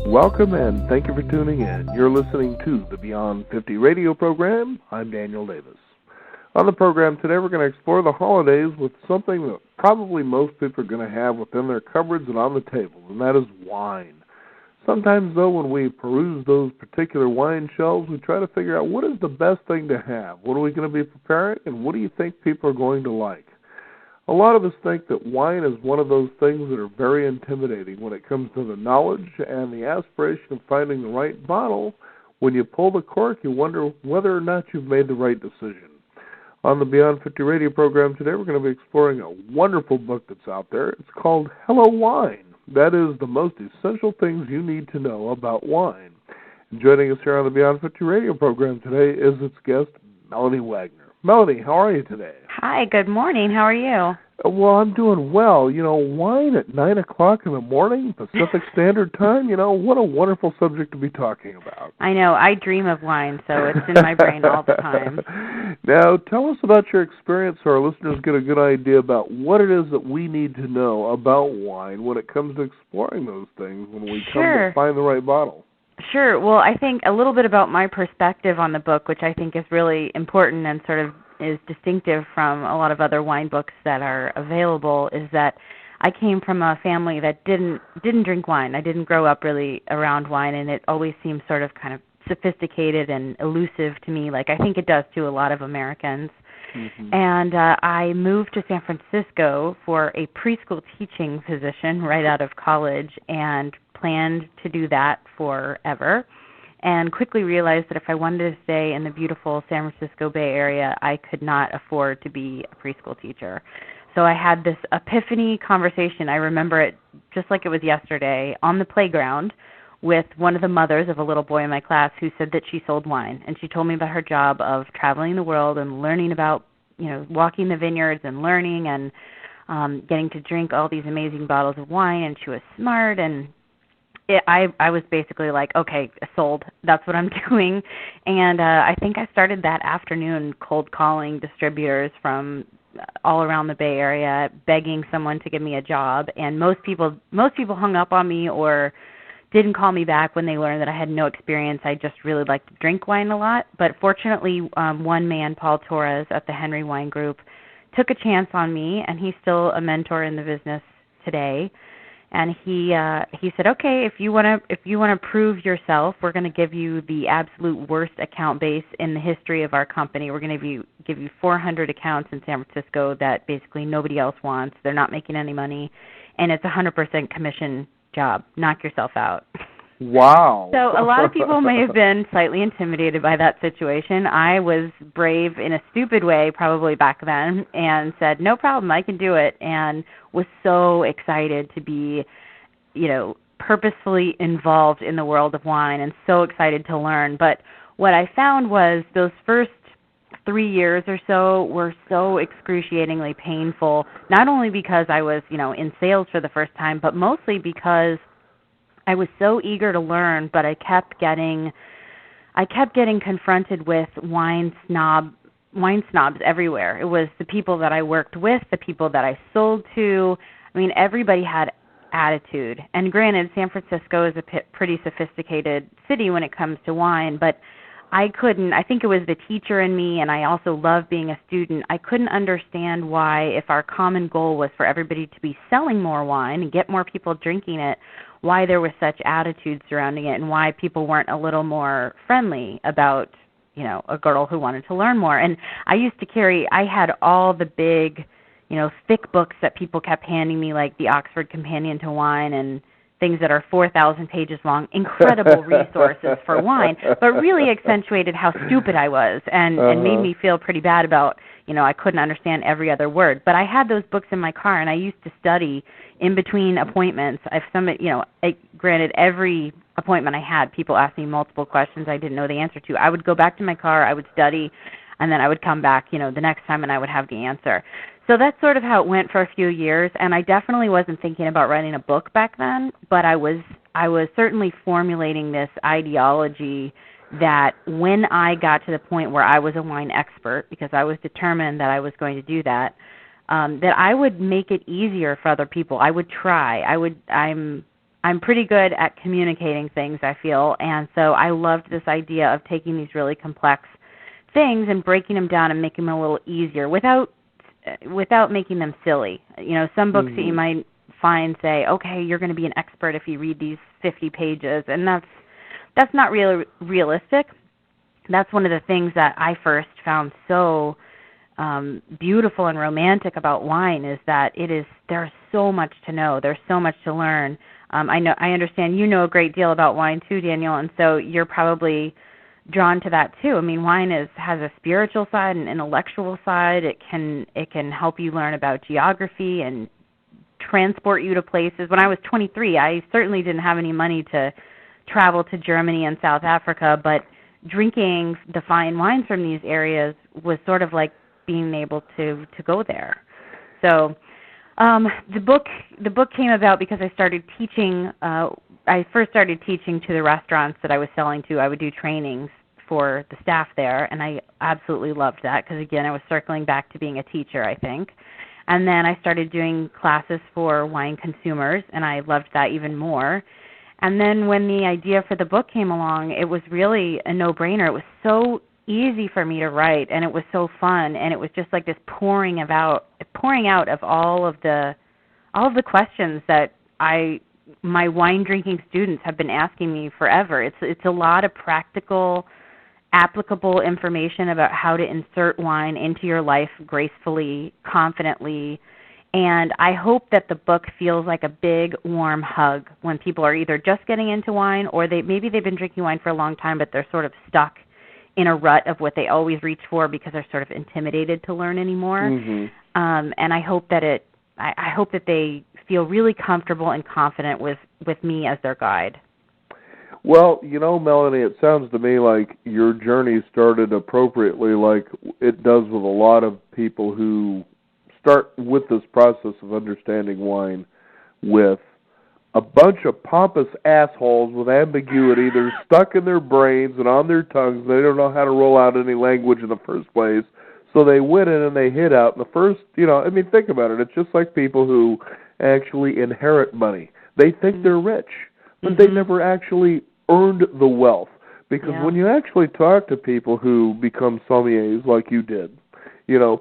Welcome and thank you for tuning in. You're listening to the Beyond 50 radio program. I'm Daniel Davis. On the program today, we're going to explore the holidays with something that probably most people are going to have within their cupboards and on the table, and that is wine. Sometimes, though, when we peruse those particular wine shelves, we try to figure out what is the best thing to have. What are we going to be preparing, and what do you think people are going to like? A lot of us think that wine is one of those things that are very intimidating when it comes to the knowledge and the aspiration of finding the right bottle. When you pull the cork, you wonder whether or not you've made the right decision. On the Beyond 50 radio program today, we're going to be exploring a wonderful book that's out there. It's called Hello Wine. That is the most essential things you need to know about wine. And joining us here on the Beyond 50 radio program today is its guest, Melanie Wagner. Melanie, how are you today? Hi, good morning. How are you? Well, I'm doing well. You know, wine at 9 o'clock in the morning, Pacific Standard Time, what a wonderful subject to be talking about. I know. I dream of wine, so it's in my brain all the time. Now, tell us about your experience so our listeners get a good idea about what it is that we need to know about wine when it comes to exploring those things when we come to find the right bottle. Sure. Well, I think a little bit about my perspective on the book, which I think is really important and sort of is distinctive from a lot of other wine books that are available, is that I came from a family that didn't drink wine. I didn't grow up really around wine, and it always seemed sort of kind of sophisticated and elusive to me, like I think it does to a lot of Americans. Mm-hmm. And I moved to San Francisco for a preschool teaching position right out of college and planned to do that forever, and quickly realized that if I wanted to stay in the beautiful San Francisco Bay Area, I could not afford to be a preschool teacher. So I had this epiphany conversation. I remember it just like it was yesterday on the playground with one of the mothers of a little boy in my class who said that she sold wine. And she told me about her job of traveling the world and learning about, walking the vineyards and learning and getting to drink all these amazing bottles of wine. And she was smart, and I was basically like, okay, sold. That's what I'm doing. And I think I started that afternoon cold calling distributors from all around the Bay Area, begging someone to give me a job. And most people hung up on me or didn't call me back when they learned that I had no experience. I just really liked to drink wine a lot. But fortunately, one man, Paul Torres at the Henry Wine Group, took a chance on me, and he's still a mentor in the business today. And he said, okay, if you want to prove yourself, we're going to give you the absolute worst account base in the history of our company. We're going to give you 400 accounts in San Francisco that basically nobody else wants. They're not making any money, and it's a 100% commission job. Knock yourself out. Wow. So a lot of people may have been slightly intimidated by that situation. I was brave in a stupid way probably back then and said, no problem, I can do it, and was so excited to be, purposefully involved in the world of wine and so excited to learn. But what I found was those first 3 years or so were so excruciatingly painful, not only because I was, in sales for the first time, but mostly because I was so eager to learn, but I kept getting confronted with wine snobs everywhere. It was the people that I worked with, the people that I sold to. I mean, everybody had attitude. And granted, San Francisco is a pretty sophisticated city when it comes to wine, but I think it was the teacher in me, and I also love being a student. I couldn't understand why, if our common goal was for everybody to be selling more wine and get more people drinking it, why there was such attitude surrounding it and why people weren't a little more friendly about, a girl who wanted to learn more. And I had all the big, thick books that people kept handing me, like the Oxford Companion to Wine and things that are 4,000 pages long, incredible resources for wine, but really accentuated how stupid I was and made me feel pretty bad about, I couldn't understand every other word. But I had those books in my car, and I used to study in between appointments. Granted, every appointment I had, people asked me multiple questions I didn't know the answer to. I would go back to my car, I would study, and then I would come back, the next time, and I would have the answer. So that's sort of how it went for a few years, and I definitely wasn't thinking about writing a book back then, but I was certainly formulating this ideology that when I got to the point where I was a wine expert, because I was determined that I was going to do that, that I would make it easier for other people. I would try. I'm pretty good at communicating things, I feel, and so I loved this idea of taking these really complex things and breaking them down and making them a little easier without making them silly. You know, some books that you might find say, okay, you're going to be an expert if you read these 50 pages, and that's not really realistic. That's one of the things that I first found so beautiful and romantic about wine, is that there's so much to know. There's so much to learn. I understand you know a great deal about wine too, Daniel, and so you're probably drawn to that too. I mean, wine has a spiritual side and intellectual side. It can help you learn about geography and transport you to places. When I was 23, I certainly didn't have any money to travel to Germany and South Africa, but drinking the fine wines from these areas was sort of like being able to go there. So the book came about because I started teaching. I first started teaching to the restaurants that I was selling to. I would do trainings for the staff there, and I absolutely loved that because, again, I was circling back to being a teacher, I think. And then I started doing classes for wine consumers, and I loved that even more. And then when the idea for the book came along, it was really a no-brainer. It was so easy for me to write, and it was so fun, and it was just like this pouring out of all of the questions that my wine drinking students have been asking me forever. It's a lot of practical, applicable information about how to insert wine into your life gracefully, confidently, and I hope that the book feels like a big, warm hug when people are either just getting into wine or maybe they've been drinking wine for a long time, but they're sort of stuck in a rut of what they always reach for because they're sort of intimidated to learn anymore. And I hope that I hope that they feel really comfortable and confident with me as their guide. Well, you know, Melanie, it sounds to me like your journey started appropriately, like it does with a lot of people who start with this process of understanding wine with a bunch of pompous assholes with ambiguity. They're stuck in their brains and on their tongues. They don't know how to roll out any language in the first place. So they went in and they hid out. And the first, I mean, think about it. It's just like people who actually inherit money. They think they're rich, but they never actually earned the wealth. Because when you actually talk to people who become sommeliers like you did,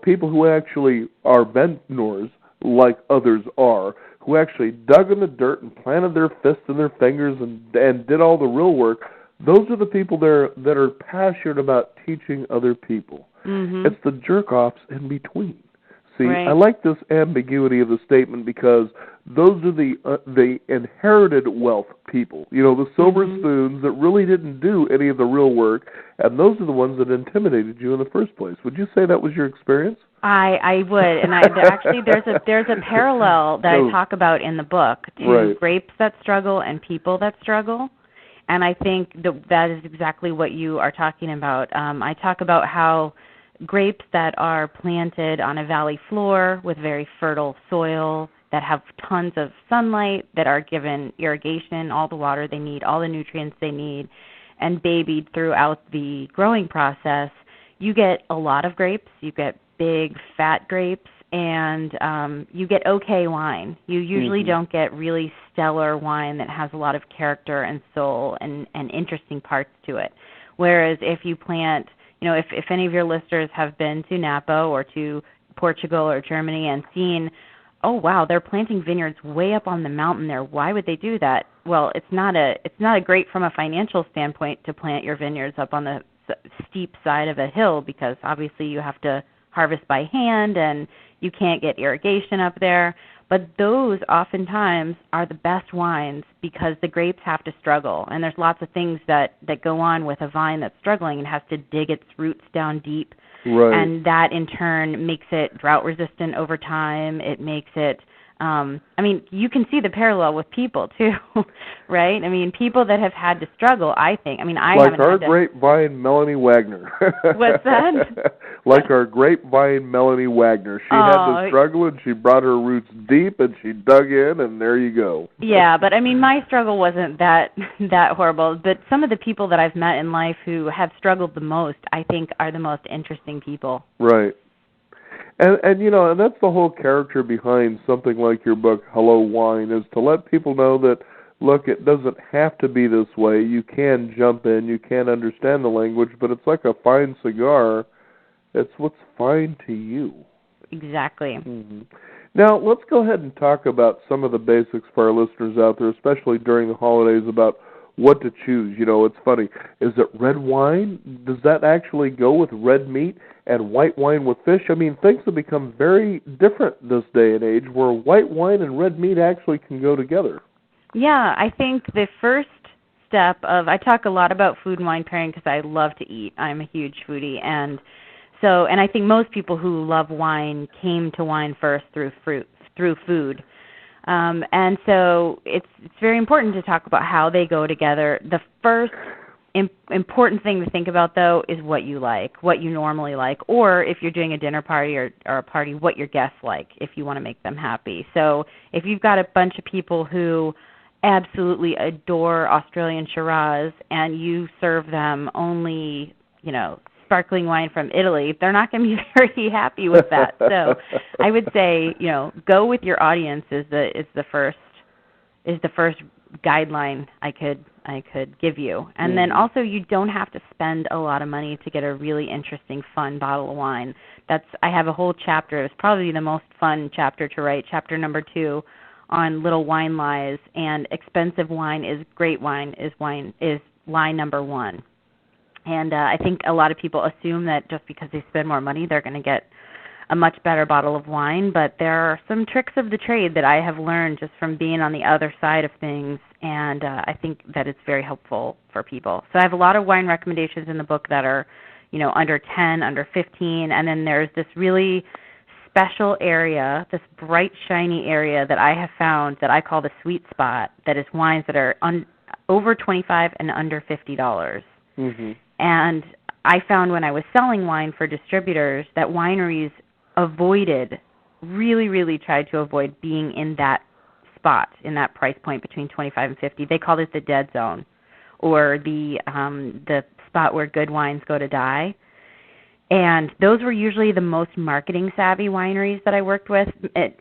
people who actually are vintners like others are, who actually dug in the dirt and planted their fists and their fingers and did all the real work, those are the people that are passionate about teaching other people. It's the jerk-offs in between. See, I like this ambiguity of the statement because those are the inherited wealth people, the silver spoons that really didn't do any of the real work, and those are the ones that intimidated you in the first place. Would you say that was your experience? I would, and there's a parallel that I talk about in the book to grapes that struggle and people that struggle, and I think that is exactly what you are talking about. I talk about how grapes that are planted on a valley floor with very fertile soil, that have tons of sunlight, that are given irrigation, all the water they need, all the nutrients they need, and babied throughout the growing process, you get a lot of grapes. You get big, fat grapes, and you get okay wine. You usually don't get really stellar wine that has a lot of character and soul and interesting parts to it. Whereas if you plant, if any of your listeners have been to Napa or to Portugal or Germany and seen, oh wow, they're planting vineyards way up on the mountain there. Why would they do that? Well, it's not a great from a financial standpoint to plant your vineyards up on the steep side of a hill because obviously you have to harvest by hand and you can't get irrigation up there. But those oftentimes are the best wines because the grapes have to struggle. And there's lots of things that go on with a vine that's struggling and has to dig its roots down deep. Right. And that in turn makes it drought resistant over time. It makes it, you can see the parallel with people too, right? I mean, people that have had to struggle, I think. I like haven't our grapevine Melanie Wagner. What's that? Like our grapevine Melanie Wagner. She had to struggle and she brought her roots deep and she dug in and there you go. Yeah, but my struggle wasn't that horrible. But some of the people that I've met in life who have struggled the most, I think, are the most interesting people. Right. And and that's the whole character behind something like your book, Hello Wine, is to let people know that look, it doesn't have to be this way. You can jump in, you can understand the language, but it's like a fine cigar. It's what's fine to you. Exactly. Mm-hmm. Now, let's go ahead and talk about some of the basics for our listeners out there, especially during the holidays, about what to choose. You know, it's funny. Is it red wine? Does that actually go with red meat? And white wine with fish? I mean, things have become very different this day and age where white wine and red meat actually can go together. Yeah, I think the first step of, I talk a lot about food and wine pairing because I love to eat. I'm a huge foodie. And I think most people who love wine came to wine first through food. And so it's very important to talk about how they go together. The first important thing to think about, though, is what you like, what you normally like, or if you're doing a dinner party or a party, what your guests like if you want to make them happy. So if you've got a bunch of people who absolutely adore Australian Shiraz and you serve them only, sparkling wine from Italy, they're not going to be very happy with that. So I would say, go with your audience is the first guideline I could give you. And then also, you don't have to spend a lot of money to get a really interesting, fun bottle of wine. I have a whole chapter. It's probably the most fun chapter to write, chapter number 2, on little wine lies, and expensive wine is great wine is lie number 1. And I think a lot of people assume that just because they spend more money, they're going to get a much better bottle of wine, but there are some tricks of the trade that I have learned just from being on the other side of things, and I think that it's very helpful for people. So I have a lot of wine recommendations in the book that are, under 10, under 15, and then there's this really special area, this bright, shiny area that I have found that I call the sweet spot, that is wines that are over $25 and under $50. Mm-hmm. And I found when I was selling wine for distributors that wineries really tried to avoid being in that spot, in that price point between 25 and 50. They called it the dead zone, or the spot where good wines go to die. And those were usually the most marketing savvy wineries that I worked with.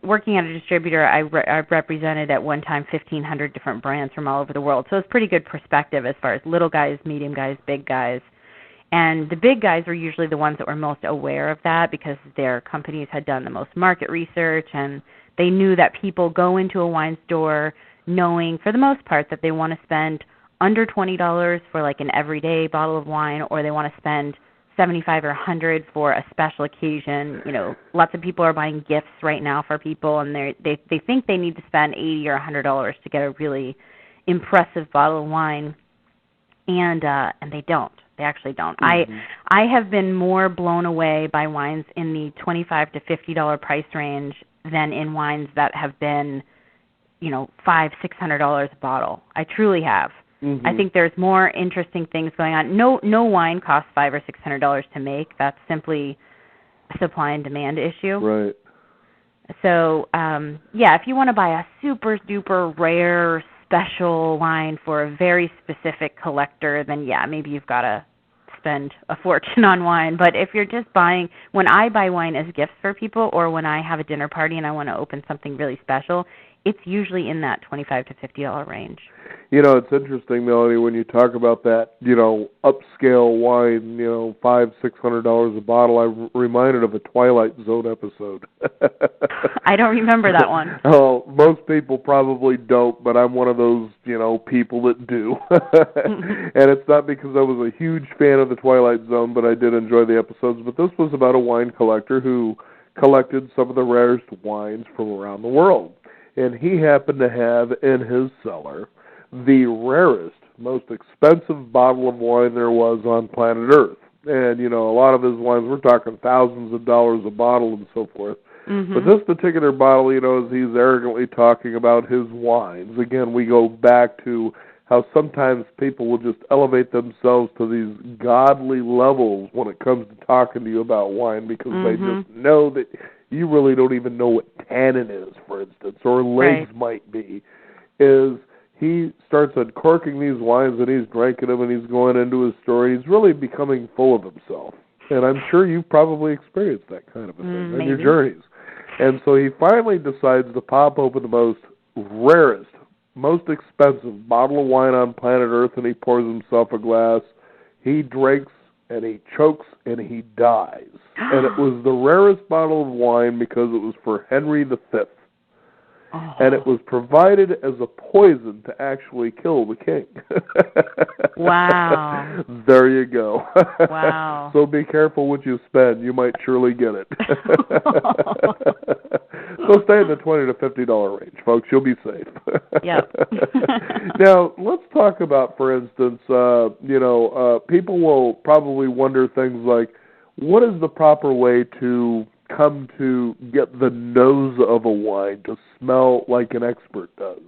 Working at a distributor, I represented at one time 1,500 different brands from all over the world. So it's pretty good perspective as far as little guys, medium guys, big guys. And the big guys were usually the ones that were most aware of that because their companies had done the most market research, and they knew that people go into a wine store knowing, for the most part, that they want to spend under $20 for like an everyday bottle of wine, or they want to spend $75 or $100 for a special occasion. Lots of people are buying gifts right now for people, and they think they need to spend $80 or $100 to get a really impressive bottle of wine, and they don't. They actually don't. Mm-hmm. I have been more blown away by wines in the $25 to $50 price range than in wines that have been, $500, $600 a bottle. I truly have. Mm-hmm. I think there's more interesting things going on. No wine costs $500 or $600 to make. That's simply a supply and demand issue. Right. So, if you want to buy a super duper rare special wine for a very specific collector, then maybe you've got to spend a fortune on wine. But if you're just when I buy wine as gifts for people, or when I have a dinner party and I want to open something really special, it's usually in that $25 to $50 range. It's interesting, Melanie, when you talk about that, upscale wine, $500, $600 a bottle. I'm reminded of a Twilight Zone episode. I don't remember that one. Oh, most people probably don't, but I'm one of those, people that do. And it's not because I was a huge fan of the Twilight Zone, but I did enjoy the episodes. But this was about a wine collector who collected some of the rarest wines from around the world. And he happened to have in his cellar the rarest, most expensive bottle of wine there was on planet Earth. And, a lot of his wines, we're talking thousands of dollars a bottle and so forth. Mm-hmm. But this particular bottle, as he's arrogantly talking about his wines, again, we go back to how sometimes people will just elevate themselves to these godly levels when it comes to talking to you about wine because they just know that you really don't even know what tannin is, for instance, or legs might be, is he starts uncorking these wines and he's drinking them and he's going into his story. He's really becoming full of himself. And I'm sure you've probably experienced that kind of a thing on your journeys. And so he finally decides to pop open the most rarest most expensive bottle of wine on planet Earth, and he pours himself a glass. He drinks, and he chokes, and he dies. And it was the rarest bottle of wine because it was for Henry V. Oh. And it was provided as a poison to actually kill the king. Wow. There you go. Wow. So be careful what you spend. You might surely get it. So stay in the $20 to $50 range, folks. You'll be safe. Yep. Now, let's talk about, for instance, people will probably wonder things like, what is the proper way to come to get the nose of a wine to smell like an expert does?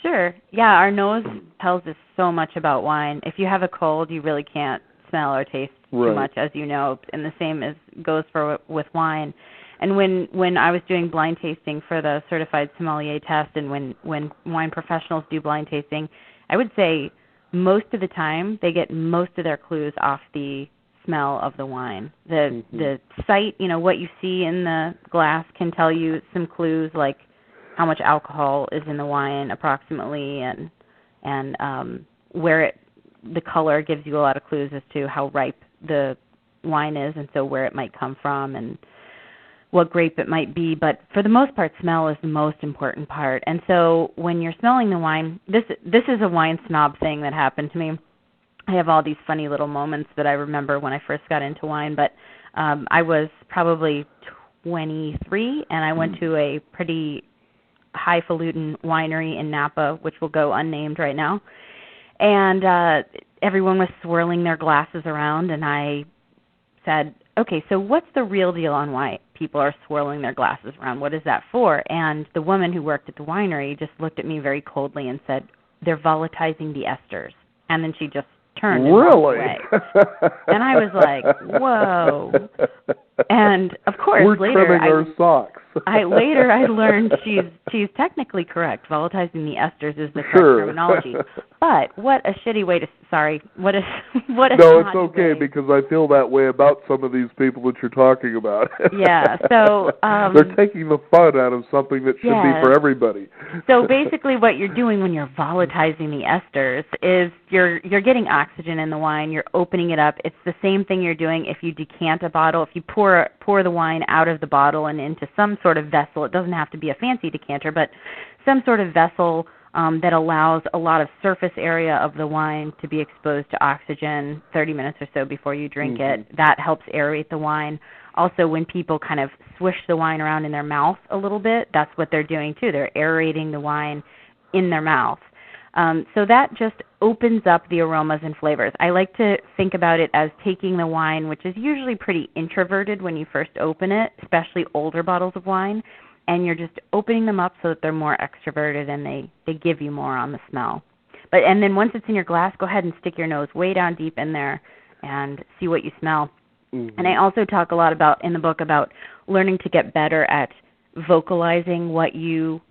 Sure. Yeah, our nose tells us so much about wine. If you have a cold, you really can't smell or taste too much, as you know, and the same goes with wine. And when I was doing blind tasting for the certified sommelier test, and when wine professionals do blind tasting, I would say most of the time they get most of their clues off the smell of the wine. The sight, what you see in the glass can tell you some clues, like how much alcohol is in the wine approximately, and where the color gives you a lot of clues as to how ripe the wine is, and so where it might come from and what grape it might be. But for the most part, smell is the most important part. And so when you're smelling the wine, this is a wine snob thing that happened to me. I have all these funny little moments that I remember when I first got into wine, but I was probably 23, and I went to a pretty highfalutin winery in Napa, which will go unnamed right now. And everyone was swirling their glasses around, and I said, okay, so what's the real deal on why people are swirling their glasses around? What is that for? And the woman who worked at the winery just looked at me very coldly and said, they're volatilizing the esters. And then she just turned and walked away. And I was like, whoa. And of course, we're later trimming our socks. I learned she's technically correct. Volatilizing the esters is the correct terminology. But what a shitty way to what a no, it's okay way. Because I feel that way about some of these people that you're talking about. Yeah, so they're taking the fun out of something that should be for everybody. So basically, what you're doing when you're volatilizing the esters is you're getting oxygen in the wine. You're opening it up. It's the same thing you're doing if you decant a bottle. If you pour the wine out of the bottle and into some sort of vessel. It doesn't have to be a fancy decanter, but some sort of vessel that allows a lot of surface area of the wine to be exposed to oxygen 30 minutes or so before you drink it. That helps aerate the wine. Also, when people kind of swish the wine around in their mouth a little bit, that's what they're doing too. They're aerating the wine in their mouth. So that just opens up the aromas and flavors. I like to think about it as taking the wine, which is usually pretty introverted when you first open it, especially older bottles of wine, and you're just opening them up so that they're more extroverted and they give you more on the smell. And then once it's in your glass, go ahead and stick your nose way down deep in there and see what you smell. And I also talk a lot in the book about learning to get better at vocalizing what you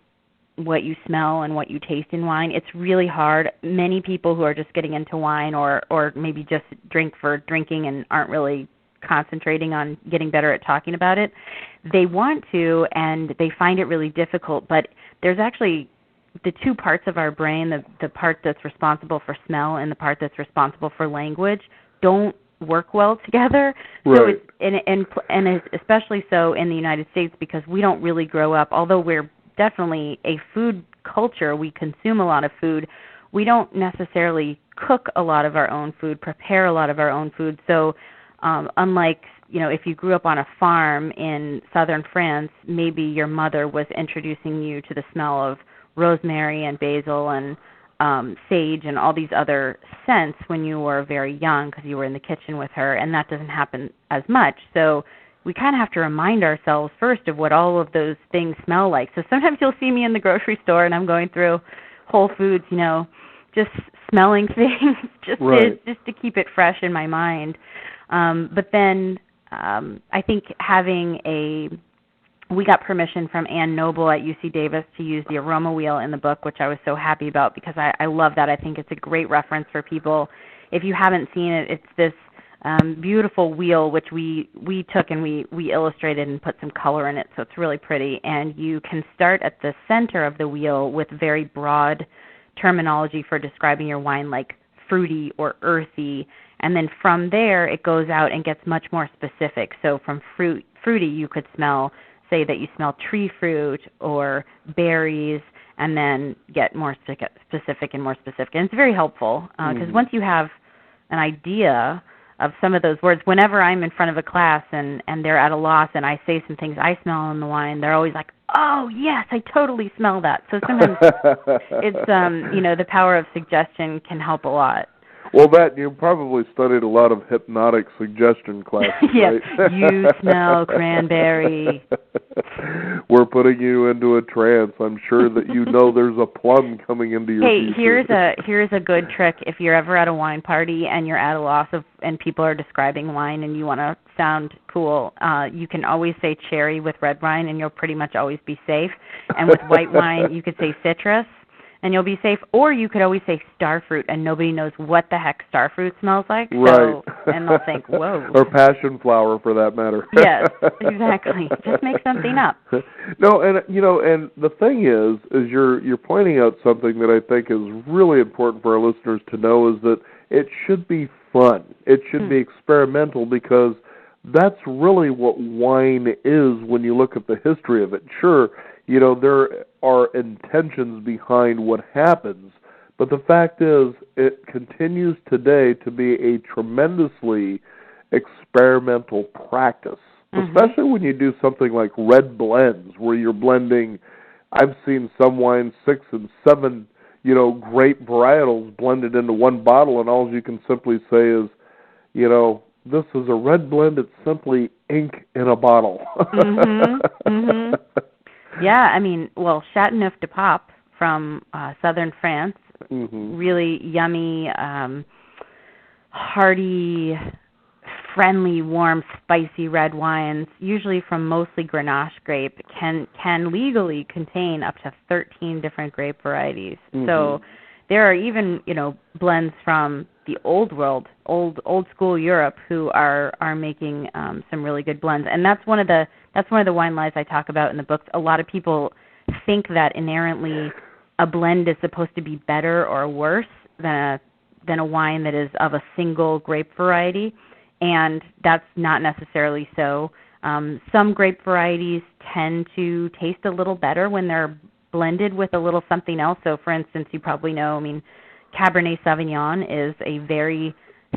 smell and what you taste in wine. It's really hard. Many people who are just getting into wine or maybe just drink for drinking and aren't really concentrating on getting better at talking about it, they want to and they find it really difficult. But there's actually the two parts of our brain, the part that's responsible for smell and the part that's responsible for language, don't work well together. Right. So and especially so in the United States, because we don't really grow up, although we're definitely a food culture, we consume a lot of food, we don't necessarily cook a lot of our own food, prepare a lot of our own food. So unlike, if you grew up on a farm in southern France, maybe your mother was introducing you to the smell of rosemary and basil and sage and all these other scents when you were very young because you were in the kitchen with her, and that doesn't happen as much. So we kind of have to remind ourselves first of what all of those things smell like. So sometimes you'll see me in the grocery store and I'm going through Whole Foods, just smelling things just to keep it fresh in my mind. But then I think we got permission from Ann Noble at UC Davis to use the Aroma Wheel in the book, which I was so happy about because I love that. I think it's a great reference for people. If you haven't seen it, it's this beautiful wheel, which we took and we illustrated and put some color in it, so it's really pretty. And you can start at the center of the wheel with very broad terminology for describing your wine, like fruity or earthy, and then from there it goes out and gets much more specific. So from fruity, you could say that you smell tree fruit or berries, and then get more specific and more specific. And it's very helpful because once you have an idea of some of those words, whenever I'm in front of a class and they're at a loss and I say some things I smell in the wine, they're always like, oh, yes, I totally smell that. So sometimes it's, the power of suggestion can help a lot. Well, you probably studied a lot of hypnotic suggestion classes, yes, right? You smell cranberry. We're putting you into a trance. I'm sure that you know there's a plum coming into your future. Here's a good trick. If you're ever at a wine party and you're at a loss and people are describing wine and you want to sound cool, you can always say cherry with red wine and you'll pretty much always be safe. And with white wine, you could say citrus, and you'll be safe. Or you could always say starfruit, and nobody knows what the heck starfruit smells like. Right. And they'll think, whoa. Or passion flower, for that matter. Yes, exactly. Just make something up. No, and and the thing is you're pointing out something that I think is really important for our listeners to know, is that it should be fun. It should be experimental, because that's really what wine is when you look at the history of it. Sure, there are intentions behind what happens, but the fact is it continues today to be a tremendously experimental practice, especially when you do something like red blends, where you're blending, I've seen some wines 6 and 7, grape varietals blended into one bottle, and all you can simply say is, this is a red blend, it's simply ink in a bottle. Yeah, Châteauneuf-du-Pape from southern France, really yummy, hearty, friendly, warm, spicy red wines, usually from mostly Grenache grape, can legally contain up to 13 different grape varieties. So there are even, blends from the old world, old school Europe, who are making some really good blends. And that's one of the wine lies I talk about in the books. A lot of people think that inherently a blend is supposed to be better or worse than a wine that is of a single grape variety, and that's not necessarily so. Some grape varieties tend to taste a little better when they're blended with a little something else. So, for instance, you probably know, Cabernet Sauvignon is a very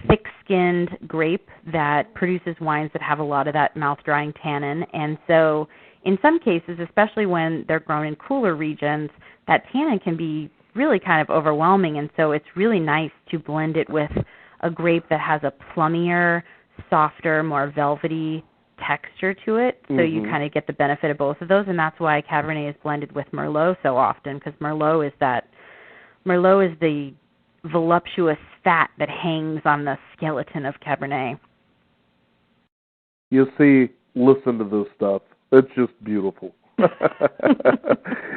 thick-skinned grape that produces wines that have a lot of that mouth-drying tannin. And so in some cases, especially when they're grown in cooler regions, that tannin can be really kind of overwhelming. And so it's really nice to blend it with a grape that has a plummier, softer, more velvety texture to it. So you kind of get the benefit of both of those. And that's why Cabernet is blended with Merlot so often, because Merlot is the voluptuous fat that hangs on the skeleton of Cabernet. You see, listen to this stuff. It's just beautiful.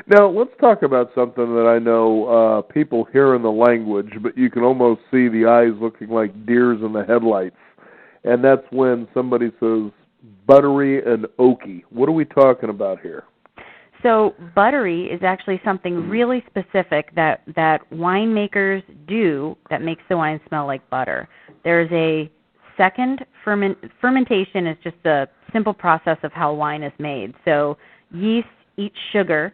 Now, let's talk about something that I know people hear in the language, but you can almost see the eyes looking like deers in the headlights. And that's when somebody says buttery and oaky. What are we talking about here? So buttery is actually something really specific that winemakers do that makes the wine smell like butter. There's a second fermentation is just a simple process of how wine is made. So yeast eats sugar,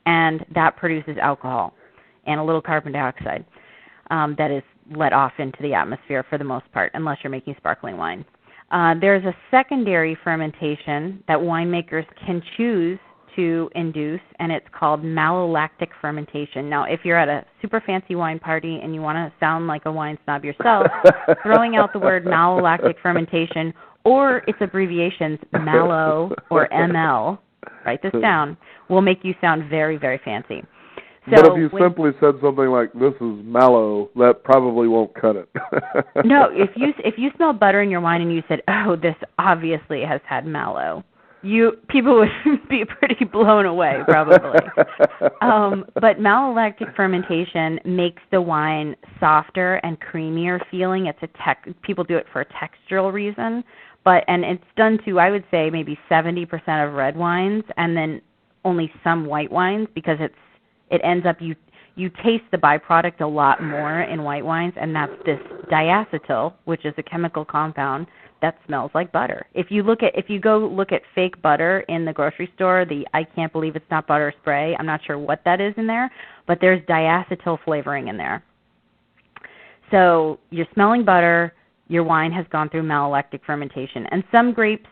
and that produces alcohol and a little carbon dioxide that is let off into the atmosphere for the most part, unless you're making sparkling wine. There's a secondary fermentation that winemakers can choose to induce, and it's called malolactic fermentation. Now, if you're at a super fancy wine party and you want to sound like a wine snob yourself, throwing out the word malolactic fermentation or its abbreviations, malo or ML, write this down, will make you sound very, very fancy. So but if you simply said something like, this is mallow, that probably won't cut it. No, if you smell butter in your wine and you said, oh, this obviously has had mallow, people would be pretty blown away, probably. But malolactic fermentation makes the wine softer and creamier feeling. People do it for a textural reason, and it's done to, I would say, maybe 70% of red wines, and then only some white wines, because it ends up you taste the byproduct a lot more in white wines, and that's this diacetyl, which is a chemical compound that smells like butter. If you go look at fake butter in the grocery store, I can't believe it's not butter spray. I'm not sure what that is in there, but there's diacetyl flavoring in there. So you're smelling butter. Your wine has gone through malolactic fermentation, and some grapes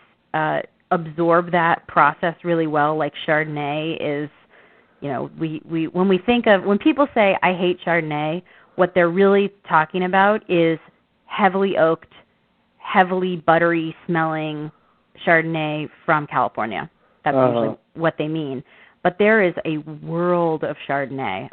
absorb that process really well. Like Chardonnay is, when people say I hate Chardonnay, what they're really talking about is heavily oaked, heavily buttery smelling Chardonnay from California. That's usually what they mean. But there is a world of Chardonnay.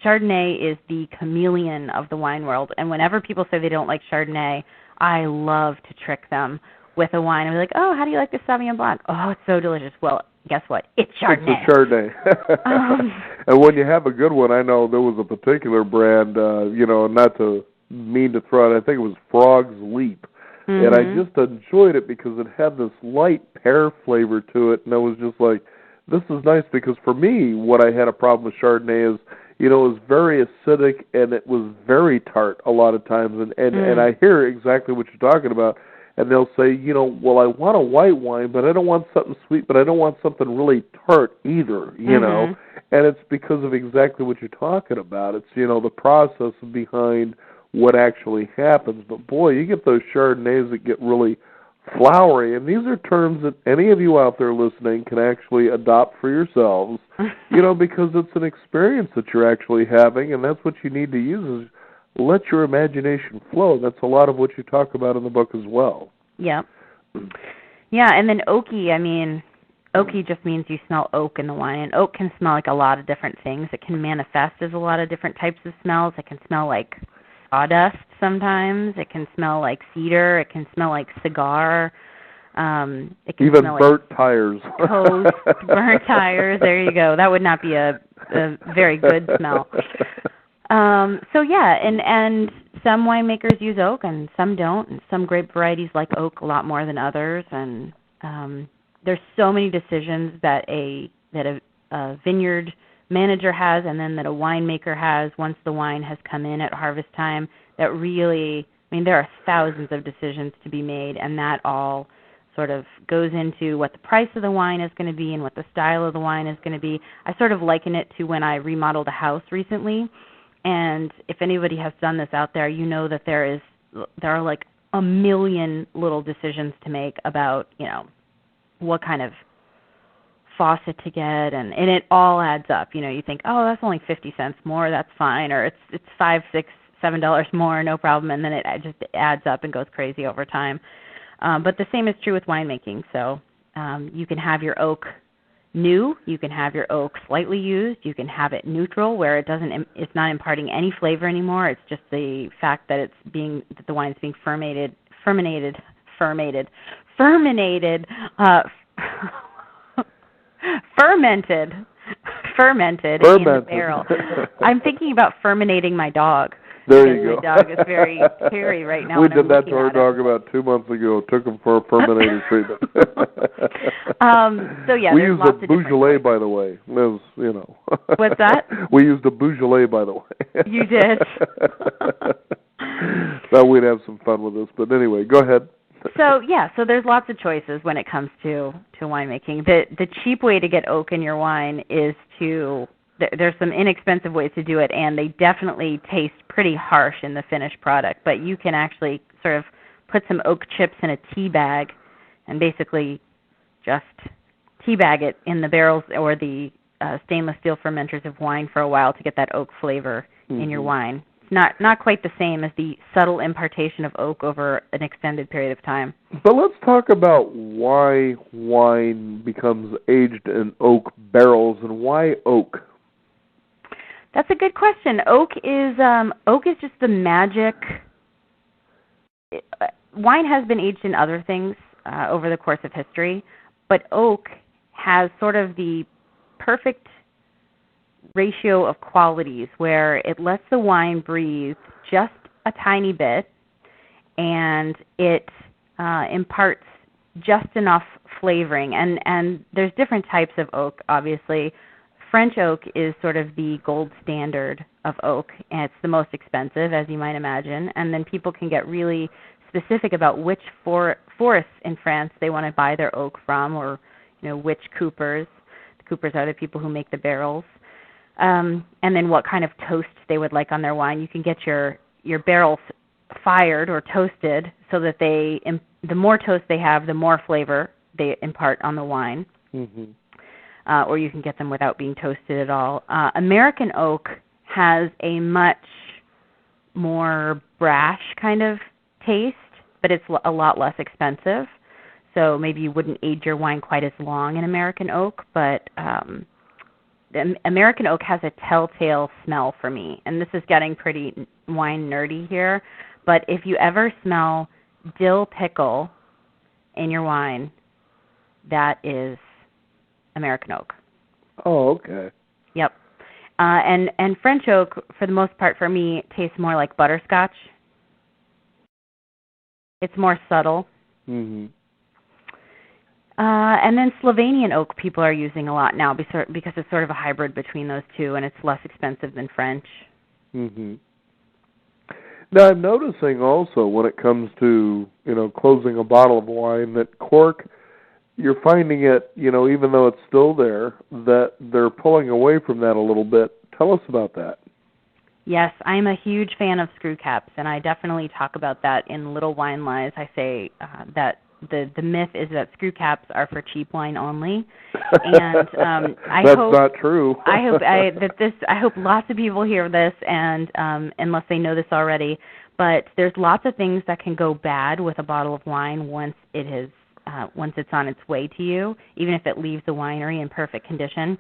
Chardonnay is the chameleon of the wine world, and whenever people say they don't like Chardonnay, I love to trick them with a wine. I'm like, oh, how do you like the Sauvignon Blanc? Oh, it's so delicious. Well, guess what? It's Chardonnay. It's a Chardonnay. And when you have a good one, I know there was a particular brand, not to mean to throw it, I think it was Frog's Leap. Mm-hmm. And I just enjoyed it because it had this light pear flavor to it, and I was just like, this is nice, because for me, what I had a problem with Chardonnay is, it was very acidic and it was very tart a lot of times. And I hear exactly what you're talking about. And they'll say, well, I want a white wine, but I don't want something sweet, but I don't want something really tart either, know. And it's because of exactly what you're talking about. It's, the process behind what actually happens. But, boy, you get those Chardonnays that get really flowery. And these are terms that any of you out there listening can actually adopt for yourselves, because it's an experience that you're actually having, and that's what you need to use is let your imagination flow. That's a lot of what you talk about in the book as well. Yeah. Yeah, and then oaky just means you smell oak in the wine. And oak can smell like a lot of different things. It can manifest as a lot of different types of smells. It can smell like sawdust sometimes. It can smell like cedar. It can smell like cigar. It can even smell burnt like tires. Toast, burnt tires. There you go. That would not be a very good smell. And some winemakers use oak and some don't, and some grape varieties like oak a lot more than others, and there's so many decisions that a vineyard manager has, and then that a winemaker has once the wine has come in at harvest time, that really, there are thousands of decisions to be made, and that all sort of goes into what the price of the wine is going to be and what the style of the wine is going to be. I sort of liken it to when I remodeled a house recently. And if anybody has done this out there, you know that there are like a million little decisions to make about, what kind of faucet to get, and it all adds up. You think, oh, that's only 50 cents more, that's fine, or it's $5, $6, $7 more, no problem, and then it just adds up and goes crazy over time. But the same is true with winemaking. So you can have your oak new, you can have your oak slightly used, you can have it neutral where it's not imparting any flavor anymore. It's just the fact that that the wine's being fermented in the barrel. I'm thinking about fermenting my dog. There you go. My dog is very hairy right now. We did that to our dog about 2 months ago. Took him for a fermenting treatment. We used a Beaujolais, by the way. It was, What's that? We used a Beaujolais, by the way. You did. Thought we'd have some fun with this, but anyway, go ahead. So there's lots of choices when it comes to winemaking. The cheap way to get oak in your wine is there's some inexpensive ways to do it, and they definitely taste pretty harsh in the finished product. But you can actually sort of put some oak chips in a tea bag and basically just tea bag it in the barrels or the stainless steel fermenters of wine for a while to get that oak flavor in your wine. It's not quite the same as the subtle impartation of oak over an extended period of time. But let's talk about why wine becomes aged in oak barrels and why oak. That's a good question. Oak is just the magic. Wine has been aged in other things over the course of history, but oak has sort of the perfect ratio of qualities where it lets the wine breathe just a tiny bit, and it imparts just enough flavoring. And there's different types of oak, obviously. French oak is sort of the gold standard of oak, and it's the most expensive, as you might imagine. And then people can get really specific about which forests in France they want to buy their oak from, or which coopers. The coopers are the people who make the barrels. And then what kind of toast they would like on their wine. You can get your barrels fired or toasted so that the more toast they have, the more flavor they impart on the wine. Mm-hmm. Or you can get them without being toasted at all. American oak has a much more brash kind of taste, but it's a lot less expensive. So maybe you wouldn't age your wine quite as long in American oak, but the American oak has a telltale smell for me. And this is getting pretty wine nerdy here, but if you ever smell dill pickle in your wine, that is American oak. Oh, okay. Yep. And French oak, for the most part, for me, tastes more like butterscotch. It's more subtle. Mm-hmm. And then Slovenian oak people are using a lot now because it's sort of a hybrid between those two, and it's less expensive than French. Mm-hmm. Now, I'm noticing also when it comes to, closing a bottle of wine that cork, you're finding it, even though it's still there, that they're pulling away from that a little bit. Tell us about that. Yes, I'm a huge fan of screw caps, and I definitely talk about that in Little Wine Lies. I say that the myth is that screw caps are for cheap wine only, and that's not true. I hope lots of people hear this, and unless they know this already, but there's lots of things that can go bad with a bottle of wine once it's on its way to you, even if it leaves the winery in perfect condition.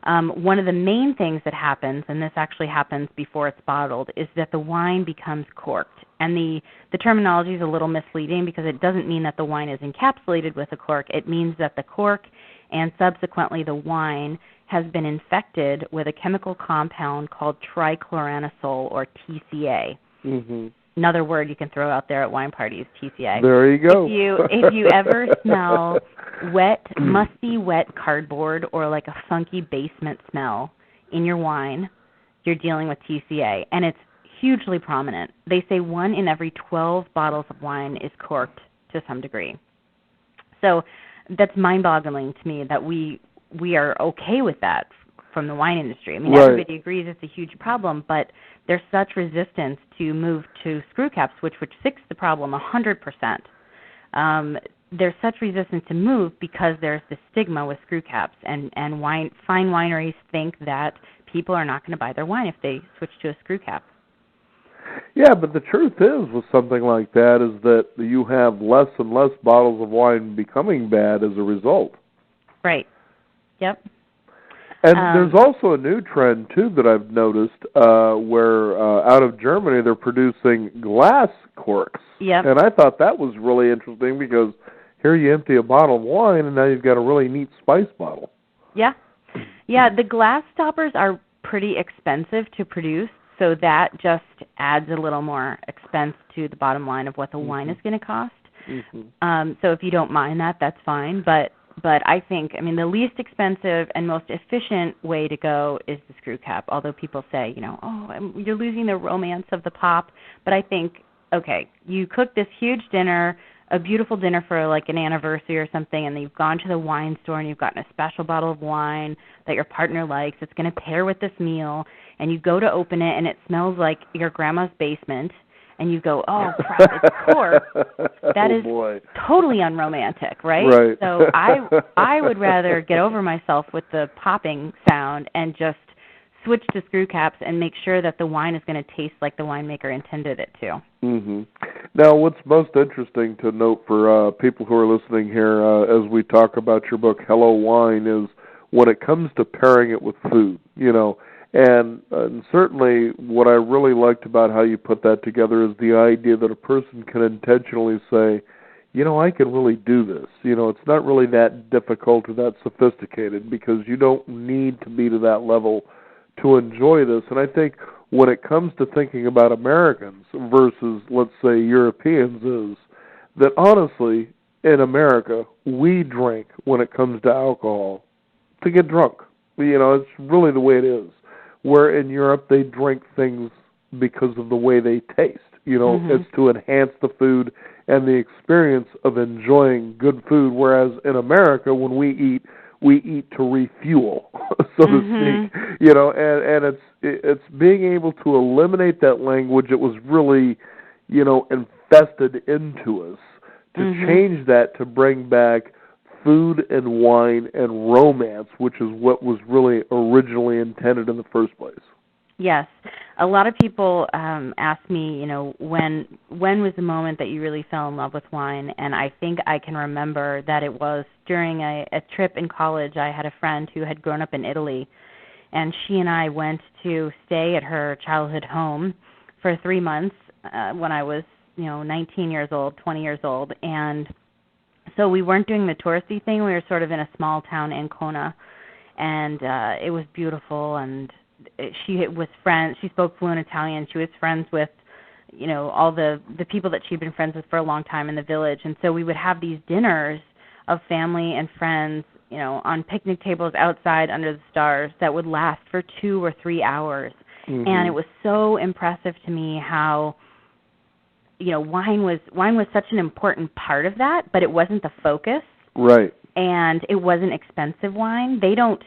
One of the main things that happens, and this actually happens before it's bottled, is that the wine becomes corked. And the terminology is a little misleading because it doesn't mean that the wine is encapsulated with a cork. It means that the cork and subsequently the wine has been infected with a chemical compound called trichloroanisole, or TCA. Mm-hmm. Another word you can throw out there at wine parties, TCA. There you go. If you ever smell musty wet cardboard or like a funky basement smell in your wine, you're dealing with TCA, and it's hugely prominent. They say 1 in every 12 bottles of wine is corked to some degree. So that's mind-boggling to me that we are okay with that from the wine industry. I mean, right. Everybody agrees it's a huge problem, but there's such resistance to move to screw caps, which would fix the problem 100%. There's such resistance to move because there's this stigma with screw caps, and fine wineries think that people are not going to buy their wine if they switch to a screw cap. Yeah, but the truth is with something like that is that you have less and less bottles of wine becoming bad as a result. Right. Yep. And there's also a new trend, too, that I've noticed where out of Germany they're producing glass corks. Yep. And I thought that was really interesting because here you empty a bottle of wine and now you've got a really neat spice bottle. Yeah. Yeah, the glass stoppers are pretty expensive to produce, so that just adds a little more expense to the bottom line of what the wine is going to cost. Mm-hmm. So if you don't mind that, that's fine. But I think, the least expensive and most efficient way to go is the screw cap, although people say, you're losing the romance of the pop. But I think, okay, you cook this huge dinner, a beautiful dinner for like an anniversary or something, and then you've gone to the wine store and you've gotten a special bottle of wine that your partner likes. It's going to pair with this meal, and you go to open it, and it smells like your grandma's basement. And you go, oh, crap, it's cork. That is totally unromantic, right? Right. So I would rather get over myself with the popping sound and just switch to screw caps and make sure that the wine is going to taste like the winemaker intended it to. Mm-hmm. Now, what's most interesting to note for people who are listening here as we talk about your book, Hello Wine, is when it comes to pairing it with food, And certainly what I really liked about how you put that together is the idea that a person can intentionally say, I can really do this. It's not really that difficult or that sophisticated because you don't need to be to that level to enjoy this. And I think when it comes to thinking about Americans versus, let's say, Europeans, is that honestly, in America, we drink when it comes to alcohol to get drunk. It's really the way it is. Where in Europe, they drink things because of the way they taste. It's to enhance the food and the experience of enjoying good food, whereas in America, when we eat to refuel, so to speak. And it's being able to eliminate that language that was really, infested into us, to change that, to bring back food and wine and romance, which is what was really originally intended in the first place. Yes. A lot of people ask me, when was the moment that you really fell in love with wine? And I think I can remember that it was during a trip in college. I had a friend who had grown up in Italy, and she and I went to stay at her childhood home for 3 months when I was, 19 years old, 20 years old. And so we weren't doing the touristy thing. We were sort of in a small town, Ancona, and it was beautiful. And she was friends. She spoke fluent Italian. She was friends with, all the people that she'd been friends with for a long time in the village. And so we would have these dinners of family and friends, on picnic tables outside under the stars that would last for 2 or 3 hours. And it was so impressive to me how, wine was such an important part of that, but it wasn't the focus. Right. And it wasn't expensive wine. They don't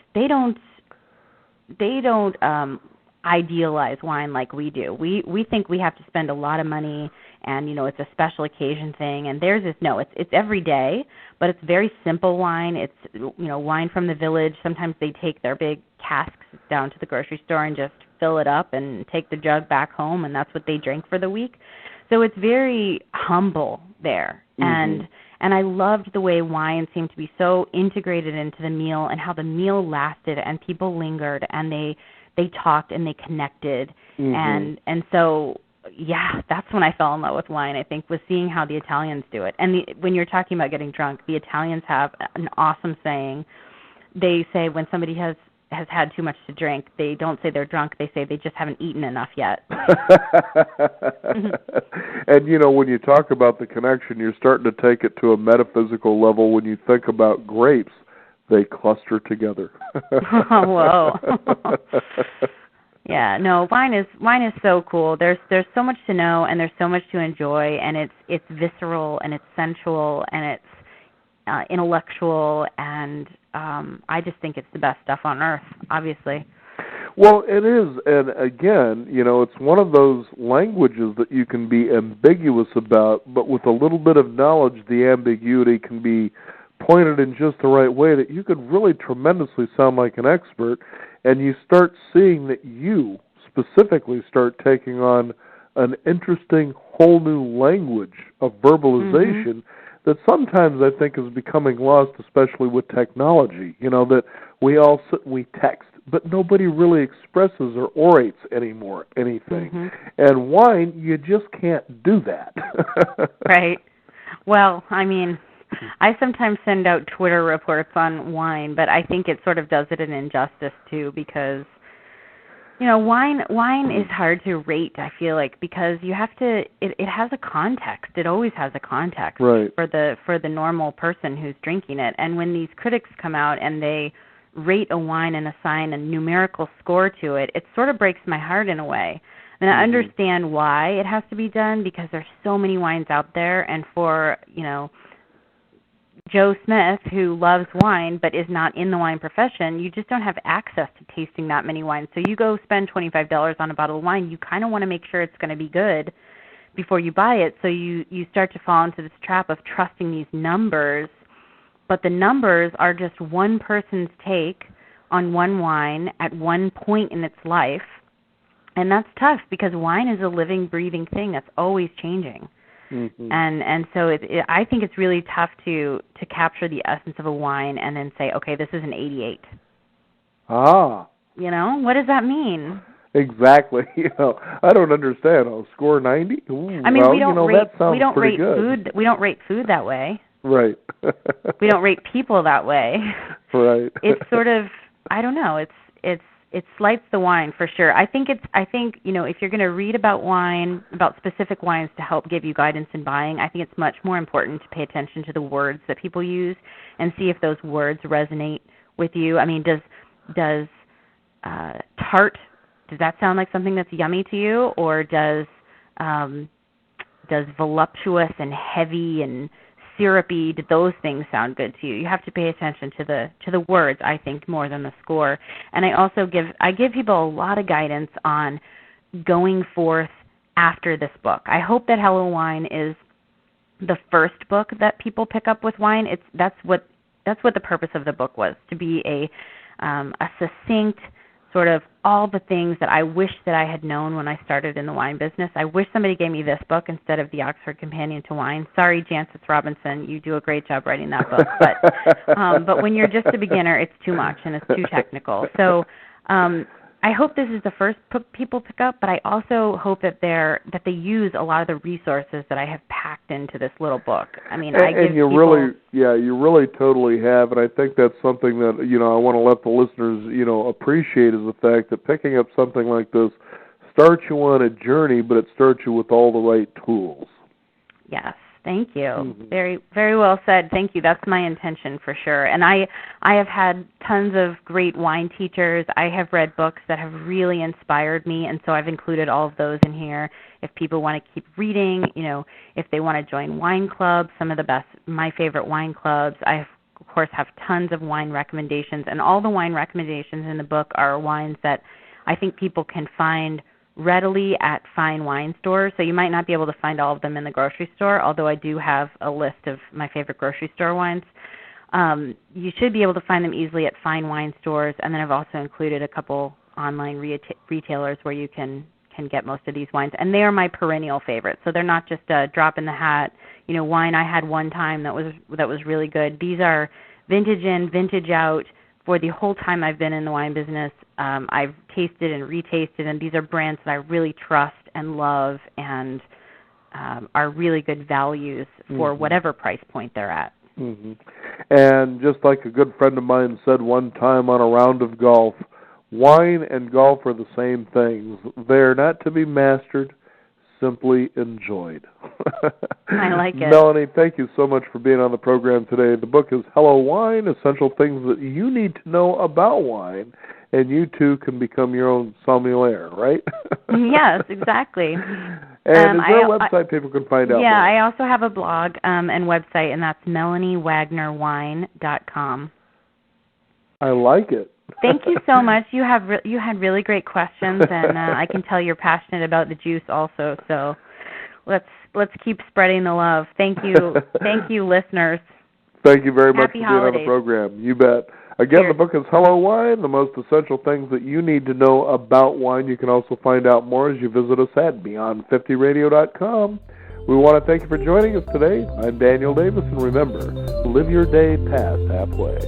idealize wine like we do. We think we have to spend a lot of money, and it's a special occasion thing. And theirs is it's every day, but it's very simple wine. It's wine from the village. Sometimes they take their big casks down to the grocery store and just fill it up and take the jug back home, and that's what they drink for the week. So it's very humble there. And I loved the way wine seemed to be so integrated into the meal, and how the meal lasted, and people lingered, and they talked and they connected. And so, yeah, that's when I fell in love with wine, I think, was seeing how the Italians do it. And when you're talking about getting drunk, the Italians have an awesome saying. They say when somebody has had too much to drink, they don't say they're drunk, they say they just haven't eaten enough yet. And, when you talk about the connection, you're starting to take it to a metaphysical level. When you think about grapes, they cluster together. Whoa. Yeah, no, wine is so cool. There's so much to know, and there's so much to enjoy, and it's visceral, and it's sensual, and it's intellectual, and I just think it's the best stuff on earth, obviously. Well, it is, and again, it's one of those languages that you can be ambiguous about, but with a little bit of knowledge, the ambiguity can be pointed in just the right way that you could really tremendously sound like an expert, and you start seeing that you specifically start taking on an interesting whole new language of verbalization that sometimes I think is becoming lost, especially with technology, that we all sit and we text, but nobody really expresses or orates anymore anything. And wine, you just can't do that. Right. Well, I mean, I sometimes send out Twitter reports on wine, but I think it sort of does it an injustice too, because wine is hard to rate, I feel like, because you have to it has a context. It always has a context for the normal person who's drinking it. And when these critics come out and they rate a wine and assign a numerical score to it, it sort of breaks my heart in a way. And I understand why it has to be done, because there's so many wines out there, and for, Joe Smith, who loves wine but is not in the wine profession, you just don't have access to tasting that many wines. So you go spend $25 on a bottle of wine, you kind of want to make sure it's going to be good before you buy it. So you start to fall into this trap of trusting these numbers, but the numbers are just one person's take on one wine at one point in its life. And that's tough, because wine is a living, breathing thing that's always changing. And so I think it's really tough to capture the essence of a wine and then say, okay, this is an 88. Ah. What does that mean? Exactly. I don't understand. I'll score 90. Ooh, I mean, well, we don't rate. That sounds We don't pretty rate good. food. We don't rate food that way. Right. We don't rate people that way. Right. It's sort of, I don't know. It slights the wine for sure. I think if you're going to read about wine, about specific wines to help give you guidance in buying, I think it's much more important to pay attention to the words that people use and see if those words resonate with you. I mean, does tart, does that sound like something that's yummy to you, or does voluptuous and heavy and syrupy, did those things sound good to you? You have to pay attention to the words, I think, more than the score. And I also give people a lot of guidance on going forth after this book. I hope that Hello Wine is the first book that people pick up with wine. That's what the purpose of the book was, to be a succinct sort of all the things that I wish that I had known when I started in the wine business. I wish somebody gave me this book instead of the Oxford Companion to Wine. Sorry, Jancis Robinson, you do a great job writing that book. But when you're just a beginner, it's too much and it's too technical. So I hope this is the first book people pick up, but I also hope that they use a lot of the resources that I have packed into this little book. I mean, you really totally have, and I think that's something that I want to let the listeners appreciate, is the fact that picking up something like this starts you on a journey, but it starts you with all the right tools. Yes. Thank you. Mm-hmm. Very, very well said. Thank you. That's my intention for sure. And I have had tons of great wine teachers. I have read books that have really inspired me, and so I've included all of those in here. If people want to keep reading, if they want to join wine clubs, some of my favorite wine clubs. I, of course, have tons of wine recommendations, and all the wine recommendations in the book are wines that I think people can find readily at fine wine stores. So you might not be able to find all of them in the grocery store, although I do have a list of my favorite grocery store wines. You should be able to find them easily at fine wine stores, and then I've also included a couple online retailers where you can get most of these wines, and they are my perennial favorites. So they're not just a drop in the hat, wine I had one time that was really good. These are vintage in, vintage out. For the whole time I've been in the wine business, I've tasted and retasted, and these are brands that I really trust and love and are really good values for whatever price point they're at. Mm-hmm. And just like a good friend of mine said one time on a round of golf, wine and golf are the same things. They're not to be mastered, simply enjoyed. I like it. Melanie, thank you so much for being on the program today. The book is Hello Wine, Essential Things That You Need to Know About Wine, and you too can become your own sommelier, right? Yes, exactly. And is there a website people can find out? Yeah, more? I also have a blog and website, and that's MelanieWagnerWine.com. I like it. Thank you so much. You had really great questions, and I can tell you're passionate about the juice also. So let's keep spreading the love. Thank you, listeners. Thank you very much Happy for holidays. being on the program. You bet. Again, Cheers. The book is Hello Wine, the most essential things that you need to know about wine. You can also find out more as you visit us at Beyond50Radio.com. We want to thank you for joining us today. I'm Daniel Davis, and remember, live your day past halfway.